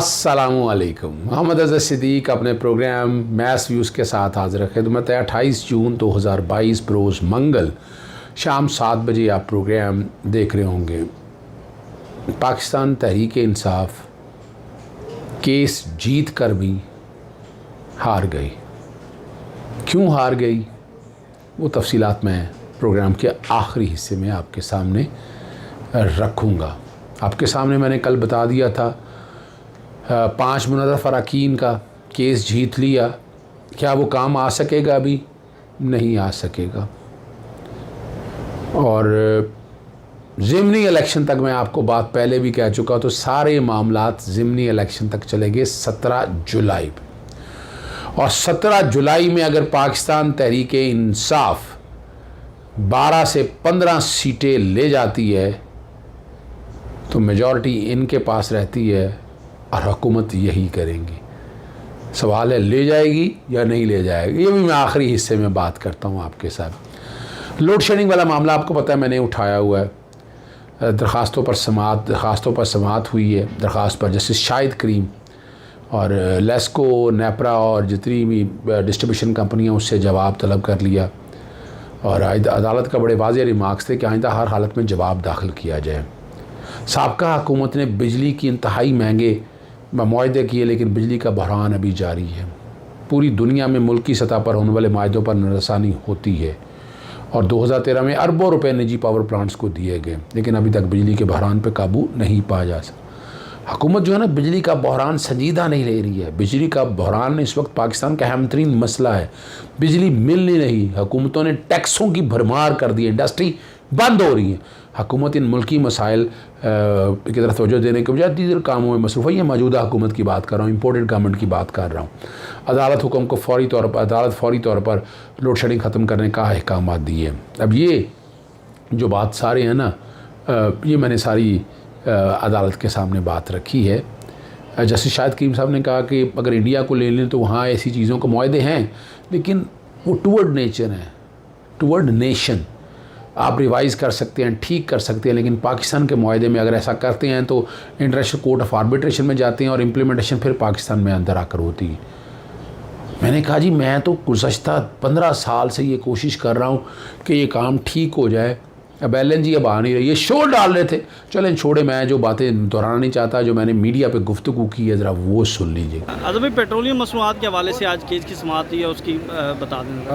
अस्सलामुअलैकुम। मोहम्मद अज़हर सिद्दीक अपने programme mess views के साथ हाजिर खिदमत है। 28 जून 2022 बरोज़ मंगल शाम 7 बजे आप प्रोग्राम देख रहे होंगे। पाकिस्तान तहरीक इंसाफ केस जीत कर भी हार गई। क्यों हार गई वो तफसीलात मैं प्रोग्राम के आखिरी हिस्से में आपके सामने रखूँगा। आपके सामने मैंने कल बता दिया था 5 मुनज़्ज़फ़ अरकान का केस जीत लिया। क्या वो काम आ सकेगा? अभी नहीं आ सकेगा। और ज़िमनी इलेक्शन तक मैं आपको बात पहले भी कह चुका, तो सारे मामलात ज़िमनी इलेक्शन तक चलेंगे 17 जुलाई पर। और 17 जुलाई में अगर पाकिस्तान तहरीक इंसाफ 12 से 15 सीटें ले जाती है तो मेजॉरिटी इनके पास रहती है और हुकूमत यही करेंगी। सवाल है ले जाएगी या नहीं ले जाएगी, ये भी मैं आखिरी हिस्से में बात करता हूँ आपके साथ। लोड शेडिंग वाला मामला आपको पता है मैंने उठाया हुआ है। दरख्वास्तों पर समाअत हुई है। दरख्वास्त पर जस्टिस शाहिद करीम और लेस्को, नेपरा और जितनी भी डिस्ट्रीब्यूशन कंपनियाँ उससे जवाब तलब कर लिया। और अदालत का बड़े वाज़ेह रिमार्क्स थे कि आइंदा हर हालत में जवाब दाखिल किया जाए। साबका हुकूमत ने बिजली की इंतहाई महंगे मुआहदे किए, लेकिन बिजली का बहरान अभी जारी है। पूरी दुनिया में मुल्की सतह पर होने वाले मुआहदों पर नज़रसानी होती है और 2013 में अरबों रुपए निजी पावर प्लांट्स को दिए गए, लेकिन अभी तक बिजली के बहरान पर काबू नहीं पाया जा सका। हुकूमत जो है ना, बिजली का बहरान संजीदा नहीं ले रही है। बिजली का बहरान इस वक्त पाकिस्तान का अहम तरीन मसला है। बिजली मिल नहीं रही। हुकूमतों ने टैक्सों की भरमार कर दी है, इंडस्ट्री बंद हो रही है। हुकूमत इन मुल्की मसाइल की तरफ तवज्जो देने के बजाय दीगर कामों में मसरूफ़ है। ये मौजूदा हुकूमत की बात कर रहा हूँ, इम्पोर्टेड गवर्नमेंट की बात कर रहा हूँ। अदालत हुक्म को फौरी तौर पर लोड शेडिंग ख़त्म करने का अहकाम दिए। अब ये जो बात सारे हैं ना, ये मैंने सारी अदालत के सामने बात रखी है। जस्टिस शाहिद करीम साहब ने कहा कि अगर इंडिया को ले लें तो वहाँ ऐसी चीज़ों के मुआहदे हैं, लेकिन वो टूवर्ड नेचर हैं, टूवर्ड नेशन। आप रिवाइज़ कर सकते हैं, ठीक कर सकते हैं, लेकिन पाकिस्तान के मुआहदे में अगर ऐसा करते हैं तो इंटरनेशनल कोर्ट ऑफ आर्बिट्रेशन में जाते हैं और इम्प्लीमेंटेशन फिर पाकिस्तान में अंदर आकर होती है। मैंने कहा जी मैं तो गुज़श्ता 15 साल से ये कोशिश कर रहा हूँ कि ये काम ठीक हो जाए। अब LNG अब आ नहीं रही है। शोर डाल रहे थे, चलें छोड़े, मैं जो बातें दोहराना नहीं चाहता, जो मैंने मीडिया पे गुफ्तगू की है ज़रा वो सुन लीजिए। अजहर भाई, पेट्रोलियम मसनूआत के हवाले से आज केस की समाअत हुई है, उसकी बता दें।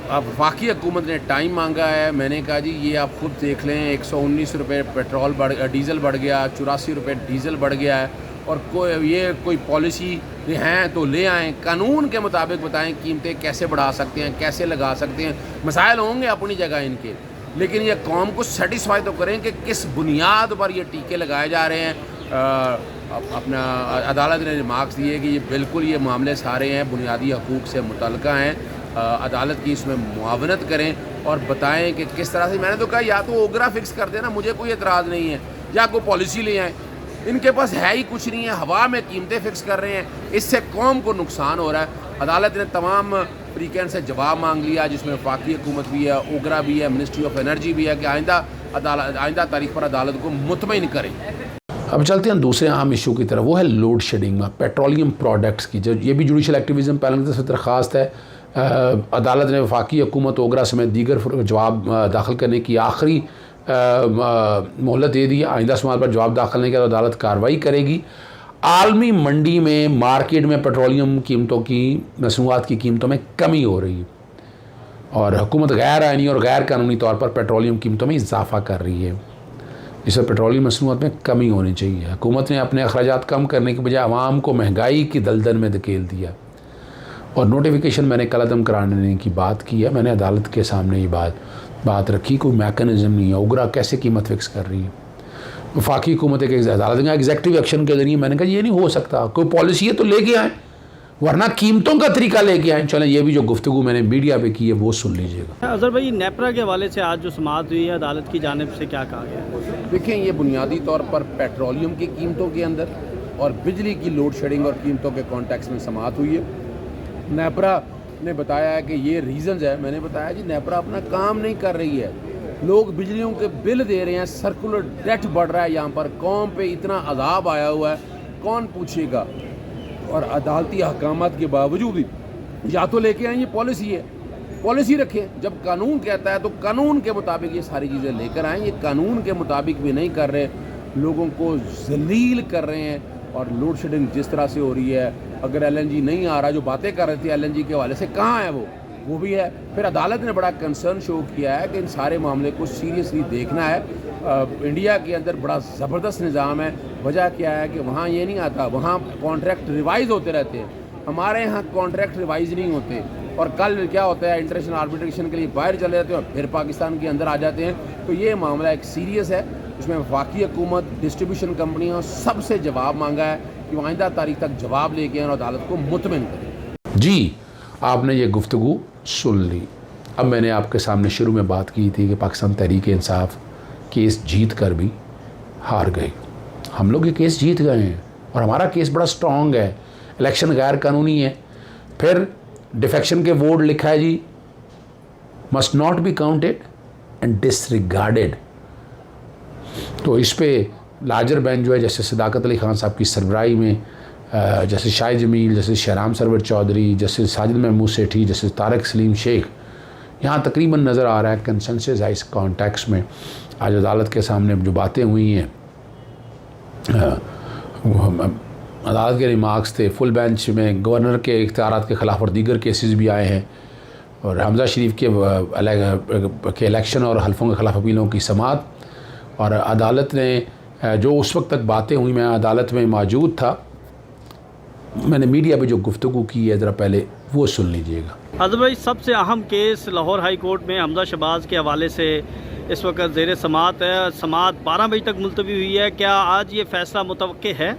अब वाकई हुकूमत ने टाइम मांगा है। मैंने कहा जी ये आप खुद देख लें, 119 रुपये डीज़ल बढ़ गया, 84 रुपये डीज़ल बढ़ गया है। और कोई पॉलिसी हैं तो ले आएँ, कानून के मुताबिक बताएं कीमतें कैसे बढ़ा सकते हैं, कैसे लगा सकते हैं। मसाइल होंगे अपनी जगह इनके, लेकिन ये कौम को सेटिस्फाई तो करें कि किस बुनियाद पर ये टीके लगाए जा रहे हैं। अपना अदालत ने रिमार्क्स दिए कि ये बिल्कुल ये मामले सारे हैं बुनियादी हकूक़ से मुतल्लिक़ हैं। अदालत की इसमें मुआवनत करें और बताएं कि किस तरह से। मैंने तो कहा या तो ओगरा फिक्स कर देना, मुझे कोई एतराज़ नहीं है, या कोई पॉलिसी ले आएँ। इनके पास है ही कुछ नहीं है, हवा में कीमतें फ़िक्स कर रहे हैं, इससे कौम को नुकसान हो रहा है। अदालत ने तमाम तरीक़े से जवाब मांग लिया, जिसमें वफाकी हुकूमत भी है, ओगरा भी है, मिनिस्ट्री ऑफ एनर्जी भी है, कि आइंदा तारीख पर अदालत को मुतमईन करें। अब चलते हैं दूसरे अहम इशू की तरफ, वो है लोड शेडिंग में पेट्रोलियम प्रोडक्ट्स की। जो ये भी जुडिशल एक्टिविज़म पैनल से दरख्वास्त है। अदालत ने वफाकी हुकूमत, ओगरा समेत दीगर जवाब दाखिल करने की आखिरी मोहलत दे दी। आइंदा समाअत पर जवाब दाखिल नहीं किया तो अदालत कार्रवाई करेगी। आलमी मंडी में, मार्केट में पेट्रोलियम कीमतों की, मसनूआत की कीमतों में कमी हो रही है और हुकूमत गैर आइनी और गैर कानूनी तौर पर पेट्रोलियम कीमतों में इजाफा कर रही है। इससे पेट्रोलियम मसनूआत में कमी होनी चाहिए। हुकूमत ने अपने अखराजात कम करने के बजाय आवाम को महंगाई की दलदल में धकेल दिया। और नोटिफिकेशन मैंने कलअदम कराने की बात की है। मैंने अदालत के सामने ये बात रखी, कोई मैकेनिज़्म नहीं है। ओगरा कैसे कीमत फिक्स कर रही है? वफाकी हुकूमत एक अदालत का एग्जेक्टिव एक्शन के जरिए। मैंने कहा ये नहीं हो सकता, कोई पॉलिसी है तो लेके आएँ, वरना कीमतों का तरीका लेके आएँ। चलें ये भी जो गुफ्तगू मैंने मीडिया पे की है वो सुन लीजिएगा। अजहर भाई, नेपरा के हवाले से आज जो समाअत हुई है, अदालत की जानिब से क्या कहा गया? देखें, ये बुनियादी तौर पर पेट्रोलियम की कीमतों के अंदर और बिजली की लोड शेडिंग और कीमतों के कॉन्टेक्स्ट में समाअत हुई है। नेपरा ने बताया है कि ये रीज़न्स है। मैंने बताया जी नेपरा अपना काम नहीं कर रही है, लोग बिजलियों के बिल दे रहे हैं, सर्कुलर डेट बढ़ रहा है, यहाँ पर कौम पे इतना अजाब आया हुआ है, कौन पूछेगा। और अदालती अहकामात के बावजूद भी या तो लेके आए ये पॉलिसी है, पॉलिसी रखें। जब कानून कहता है तो कानून के मुताबिक ये सारी चीज़ें लेकर आएँ। ये कानून के मुताबिक भी नहीं कर रहे, लोगों को जलील कर रहे हैं। और लोड शेडिंग जिस तरह से हो रही है, अगर एलएनजी नहीं आ रहा, जो बातें कर रहे थे एलएनजी के हवाले से, कहाँ है वो भी है। फिर अदालत ने बड़ा कंसर्न शो किया है कि इन सारे मामले को सीरियसली देखना है। इंडिया के अंदर बड़ा ज़बरदस्त निज़ाम है। वजह क्या है कि वहाँ ये नहीं आता, वहाँ कॉन्ट्रैक्ट रिवाइज़ होते रहते हैं, हमारे यहाँ कॉन्ट्रैक्ट रिवाइज़ नहीं होते। और कल क्या होता है, इंटरनेशनल आर्बिट्रेशन के लिए बाहर चले जाते हैं और फिर पाकिस्तान के अंदर आ जाते हैं। तो ये मामला एक सीरियस है, इसमें वफाकी हुकूमत, डिस्ट्रीब्यूशन कंपनियों सबसे जवाब मांगा है कि वो आइंदा तारीख तक जवाब लेके आएं और अदालत को मुतमिन करें। जी, आपने ये गुफ्तगू सुन ली। अब मैंने आपके सामने शुरू में बात की थी कि पाकिस्तान तहरीक इंसाफ केस जीत कर भी हार गई। हम लोग ये केस जीत गए हैं और हमारा केस बड़ा स्ट्रॉन्ग है। इलेक्शन गैर कानूनी है, फिर डिफेक्शन के वोट लिखा है जी, must not be counted and disregarded. तो इस पे लार्जर बेंच जो है, जैसे सदाकत अली खान साहब की सरबराही में, जैसे शाह जमील, जैसे शहराम सरवर चौधरी, जैसे साजिद महमूद सेठी, जैसे तारक सलीम शेख, यहाँ तकरीबन नज़र आ रहा है कंसेंसस है इस कॉन्टेक्स्ट में। आज अदालत के सामने जो बातें हुई हैं, अदालत के रिमार्क्स थे, फुल बेंच में गवर्नर के इख्तियारात के ख़िलाफ़ और दीगर केसेस भी आए हैं, और हमज़ा शरीफ के इलेक्शन और हल्फों के ख़िलाफ़ अपीलों की समाअत। और अदालत ने जो उस वक्त तक बातें हुई, मैं अदालत में मौजूद था, मैंने मीडिया पे जो गुफ्तगू की है ज़रा पहले वो सुन लीजिएगा। आज़म भाई, सबसे अहम केस लाहौर हाई कोर्ट में हमजा शहबाज के हवाले से इस वक्त ज़ेर समाअत है। समाअत 12 बजे तक मुलतवी हुई है। क्या आज ये फैसला मुतवक्के है?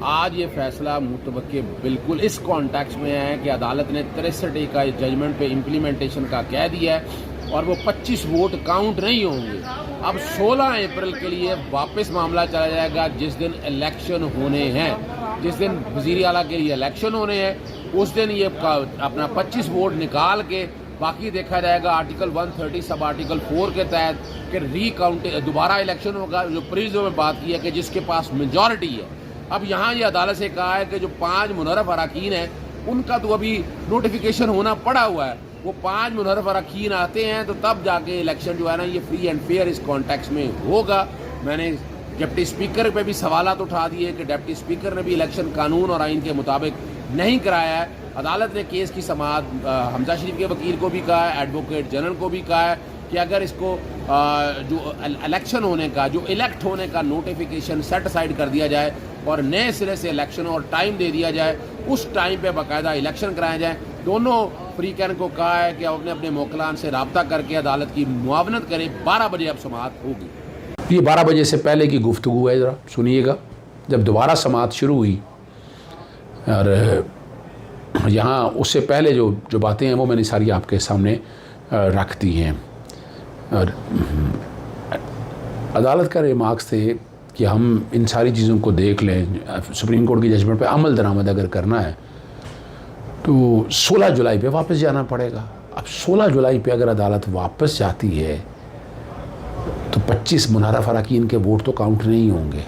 आज ये फैसला मुतवक्के बिल्कुल इस कॉन्टेक्स्ट में है कि अदालत ने 63 का जजमेंट पे इम्प्लीमेंटेशन का कह दिया है और वो 25 वोट काउंट नहीं होंगे। अब 16 अप्रैल के लिए वापस मामला चला जाएगा, जिस दिन इलेक्शन होने हैं, जिस दिन वज़ीर आला के लिए इलेक्शन होने हैं, उस दिन ये अपना 25 वोट निकाल के बाकी देखा जाएगा आर्टिकल 130 सब आर्टिकल 4 के तहत कि रीकाउंट दोबारा इलेक्शन होगा। जो प्रीजो में बात की है कि जिसके पास मेजॉरिटी है। अब यहाँ ये अदालत से कहा है कि जो 5 मुनर्रफ अरकान हैं उनका तो अभी नोटिफिकेशन होना पड़ा हुआ है, वो 5 मुनर्रफ अरकान आते हैं तो तब जाके इलेक्शन जो है ना ये फ्री एंड फेयर इस कॉन्टेक्स्ट में होगा। मैंने डिप्टी स्पीकर पे भी सवालात उठा दिए कि डिप्टी स्पीकर ने भी इलेक्शन कानून और आइन के मुताबिक नहीं कराया है। अदालत ने केस की समाअत हमजा शरीफ के वकील को भी कहा है, एडवोकेट जनरल को भी कहा है कि अगर इसको जो इलेक्शन होने का, जो इलेक्ट होने का नोटिफिकेशन सेट असाइड कर दिया जाए और नए सिरे से इलेक्शन और टाइम दे दिया जाए, उस टाइम पे बाकायदा इलेक्शन कराए जाएँ। दोनों फ्री कैन को कहा है कि अपने अपने मोकलान से रब्ता करके अदालत की मुआवनत करें। 12 बजे अब समाअत होगी। ये 12 बजे से पहले की गुफ्तगू है, ज़रा सुनिएगा। जब दोबारा समाअत शुरू हुई और यहाँ उससे पहले जो बातें हैं वो मैंने सारी आपके सामने रख दी हैं। और अदालत का रिमार्क्स थे कि हम इन सारी चीज़ों को देख लें, सुप्रीम कोर्ट की जजमेंट पे अमल दरामद अगर करना है तो 16 जुलाई पे वापस जाना पड़ेगा। अब 16 जुलाई पे अगर अदालत वापस जाती है तो 25 मुनर्रफ अरकान के वोट तो काउंट नहीं होंगे।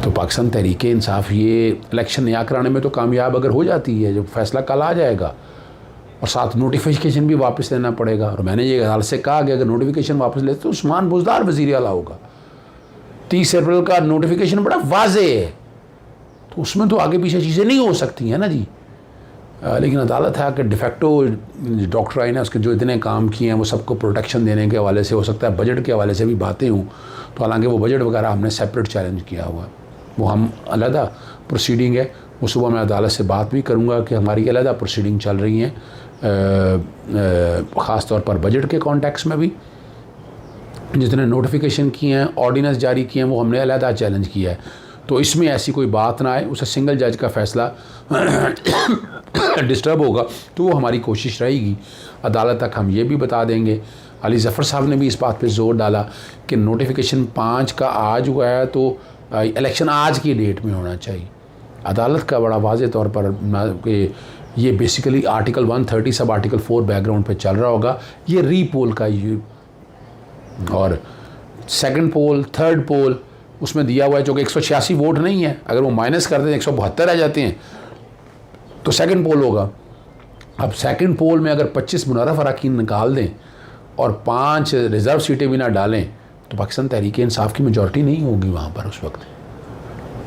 तो पाकिस्तान तहरीक इंसाफ ये इलेक्शन नया कराने में तो कामयाब अगर हो जाती है, जो फैसला कल आ जाएगा, और साथ नोटिफिकेशन भी वापस लेना पड़ेगा। और मैंने ये अदालत से कहा कि अगर नोटिफिकेशन वापस लेते तो उस्मान बुज़दार वज़ीर आला होगा। 30 अप्रैल का नोटिफिकेशन बड़ा वाज़े है, तो उसमें तो आगे पीछे चीज़ें नहीं हो सकती हैं ना जी। लेकिन अदालत है कि डिफेक्टो डॉक्टर आई ने उसके जो इतने काम किए हैं वो सबको प्रोटेक्शन देने के हवाले से, हो सकता है बजट के हवाले से भी बातें हों, तो हालांकि वो बजट वगैरह हमने सेपरेट चैलेंज किया हुआ है, वो हम अलहदा प्रोसीडिंग है। वो सुबह मैं अदालत से बात भी करूँगा कि हमारी अलहदा प्रोसीडिंग चल रही हैं, ख़ास तौर पर बजट के कॉन्टेक्स्ट में भी। जितने नोटिफिकेशन किए हैं, ऑर्डिनेंस जारी किए हैं, वो हमने अलहदा चैलेंज किया है। तो इसमें ऐसी कोई बात ना आए, उसे सिंगल जज का फ़ैसला डिस्टर्ब होगा तो वो हमारी कोशिश रहेगी। अदालत तक हम ये भी बता देंगे। अली ज़फ़र साहब ने भी इस बात पे ज़ोर डाला कि नोटिफिकेशन 5 का आज हुआ है तो इलेक्शन आज की डेट में होना चाहिए। अदालत का बड़ा वाज़े तौर पर कि ये basically article 130 sub article 4 background पे चल रहा होगा। ये री पोल का ये और सेकंड पोल, थर्ड पोल, उसमें दिया हुआ है, जो कि 186 वोट नहीं है, अगर वो माइनस कर दें 172 रह जाते हैं तो सेकंड पोल होगा। अब सेकंड पोल में अगर 25 मुनर्रफ अरकान निकाल दें और 5 रिज़र्व सीटें भी ना डालें तो पाकिस्तान तहरीक इंसाफ की मेजॉरिटी नहीं होगी वहाँ पर उस वक्त,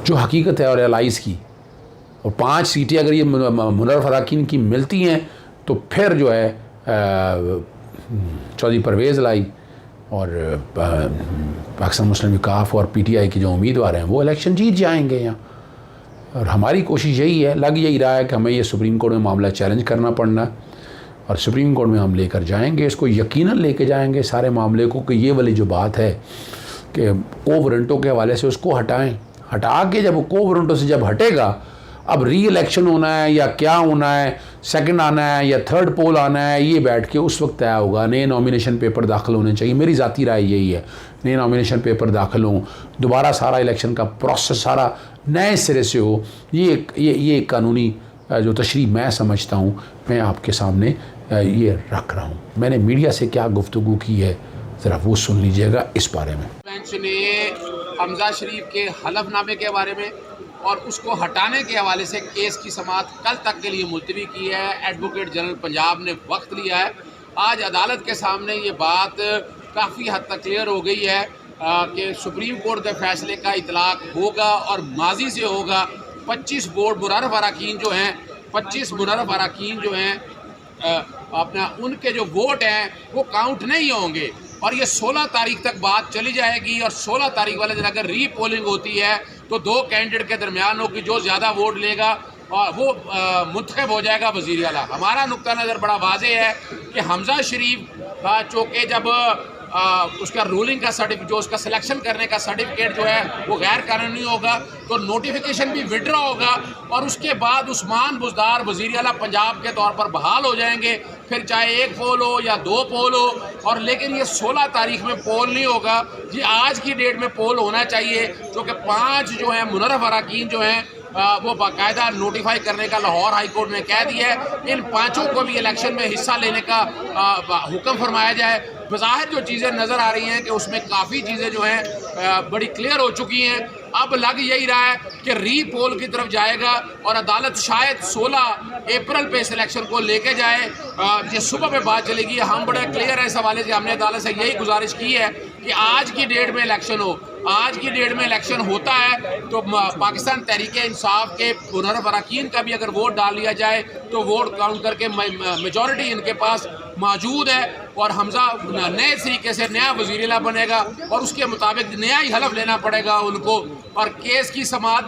जो हकीकत है और एलाइज़ की। और 5 सीटें अगर ये मुनर्रफ अरकान की मिलती हैं तो फिर जो है चौधरी परवेज़ लाई और पाकिस्तान मुस्लिम विकाफ और PTI के जो उम्मीदवार हैं वो इलेक्शन जीत जाएंगे यहाँ। और हमारी कोशिश यही है, लग यही रहा है कि हमें ये सुप्रीम कोर्ट में मामला चैलेंज करना पड़ना है और सुप्रीम कोर्ट में हम लेकर जाएंगे, इसको यकीनन लेके जाएंगे सारे मामले को, कि ये वाली जो बात है कि को वारंटों के हवाले से उसको हटाएं, हटा के जब को वारंटों से जब हटेगा, अब री इलेक्शन होना है या क्या होना है, सेकंड आना है या थर्ड पोल आना है, ये बैठ के उस वक्त तय होगा। नए नॉमिनेशन पेपर दाखिल होने चाहिए, मेरी ज़ाती राय यही है, नए नॉमिनेशन पेपर दाखिल हों, दोबारा सारा इलेक्शन का प्रोसेस सारा नए सिरे से हो। ये कानूनी जो तशरीह मैं समझता हूँ, मैं आपके सामने ये रख रहा हूँ। मैंने मीडिया से क्या गुफ्तगू की है ज़रा वो सुन लीजिएगा इस बारे में। बेंच ने हमजा शरीफ के हलफनामे के बारे में और उसको हटाने के हवाले से केस की समाअत कल तक के लिए मुलतवी की है। एडवोकेट जनरल पंजाब ने वक्त लिया है। आज अदालत के सामने ये बात काफ़ी हद तक क्लियर हो गई है कि सुप्रीम कोर्ट के फैसले का इतलाक होगा और माजी से होगा। 25 बोर्ड मुनर्रफ अरकान जो हैं, 25 मुनर्रफ अरकान जो हैं अपना उनके जो वोट हैं वो काउंट नहीं होंगे और ये 16 तारीख तक बात चली जाएगी। और 16 तारीख वाले दिन अगर री पोलिंग होती है तो 2 कैंडिडेट के दरमियान होगी, जो ज़्यादा वोट लेगा और वो मुंतखब हो जाएगा वज़ीर आला। हमारा नुक्ता नज़र बड़ा वाज़ेह है कि हमजा शरीफ चूँकि जब उसका रूलिंग का सर्टिफिकेट, जो उसका सिलेक्शन करने का सर्टिफिकेट जो है वो गैर कानूनी होगा तो नोटिफिकेशन भी विड्रॉ होगा और उसके बाद उस्मान बुज़दार वज़ीर आला पंजाब के तौर पर बहाल हो जाएंगे। फिर चाहे 1 पोल हो या 2 पोल हो, और लेकिन ये 16 तारीख में पोल नहीं होगा जी, आज की डेट में पोल होना चाहिए, क्योंकि 5 जो हैं मुनर्रफ अरकान जो हैं वो बाकायदा नोटिफाई करने का लाहौर हाई कोर्ट ने कह दिया है। इन 5 को भी इलेक्शन में हिस्सा लेने का हुक्म फरमाया जाए। बज़ाहिर जो चीज़ें नज़र आ रही हैं कि उसमें काफ़ी चीज़ें जो हैं बड़ी क्लियर हो चुकी हैं। अब लग यही रहा है कि री पोल की तरफ जाएगा और अदालत शायद 16 अप्रैल पे इस इलेक्शन को लेके जाए। ये सुबह पे बात चलेगी। हम बड़े क्लियर है इस हवाले से, हमने अदालत से यही गुजारिश की है कि आज की डेट में इलेक्शन हो। आज की डेट में इलेक्शन होता है तो पाकिस्तान तहरीक इंसाफ के मुनर्रफ अरकान का भी अगर वोट डाल लिया जाए तो वोट काउंट करके मेजॉरिटी इनके पास मौजूद है और हमजा नए तरीके से नया वज़ीर आला बनेगा और उसके मुताबिक नया ही हलफ लेना पड़ेगा उनको। और केस की समाअत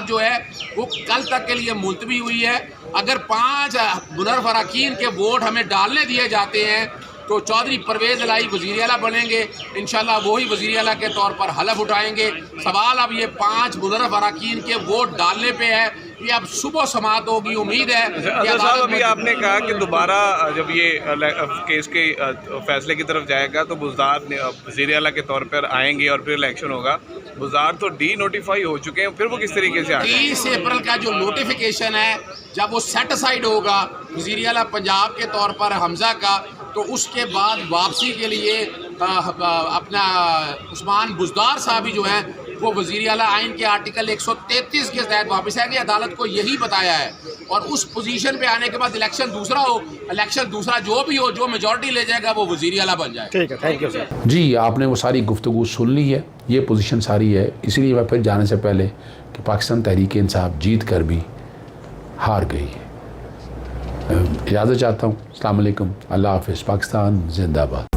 जो है वो कल तक के लिए मुलतवी हुई है। अगर 5 मुनर्रफ अरकान के वोट हमें डालने दिए जाते हैं तो चौधरी परवेज़ लाई वज़ीर आला बनेंगे। इंशाल्लाह वही वज़ीर आला के तौर पर हलफ उठाएंगे। सवाल अब ये 5 मुनर्रफ अरकान के वोट डालने पे है, ये अब सुबह समाअत होगी। उम्मीद है अज़हर साहब, अभी आपने कहा कि दोबारा जब ये केस के फैसले की तरफ जाएगा तो बुज़दार वज़ीर आला के तौर पर आएंगे और फिर इलेक्शन होगा। बुज़दार तो डी नोटिफाई हो चुके हैं, फिर वो किस तरीके से आएंगे? 30 अप्रैल का जो नोटिफिकेशन है जब वो सेटिसाइड होगा वज़ीर आला पंजाब के तौर पर हमजा का, तो उसके बाद वापसी के लिए अपना उस्मान बुज़दार साहब जो हैं वो वज़ीर आला आइन के आर्टिकल 133 के तहत वापस आएंगे। अदालत को यही बताया है और उस पोजीशन पे आने के बाद इलेक्शन दूसरा जो भी हो, जो मेजॉरिटी ले जाएगा वो वज़ीर आला बन जाएगा। ठीक है, थैंक यू सर। जी, आपने वो सारी गुफ्तगू सुन ली है, ये पोजीशन सारी है। इसलिए मैं फिर जाने से पहले कि पाकिस्तान तहरीक इंसाफ जीत कर भी हार गई है, इजाज़त चाहता हूँ। अस्सलाम वालेकुम, अल्लाह हाफ़िज़। पाकिस्तान जिंदाबाद।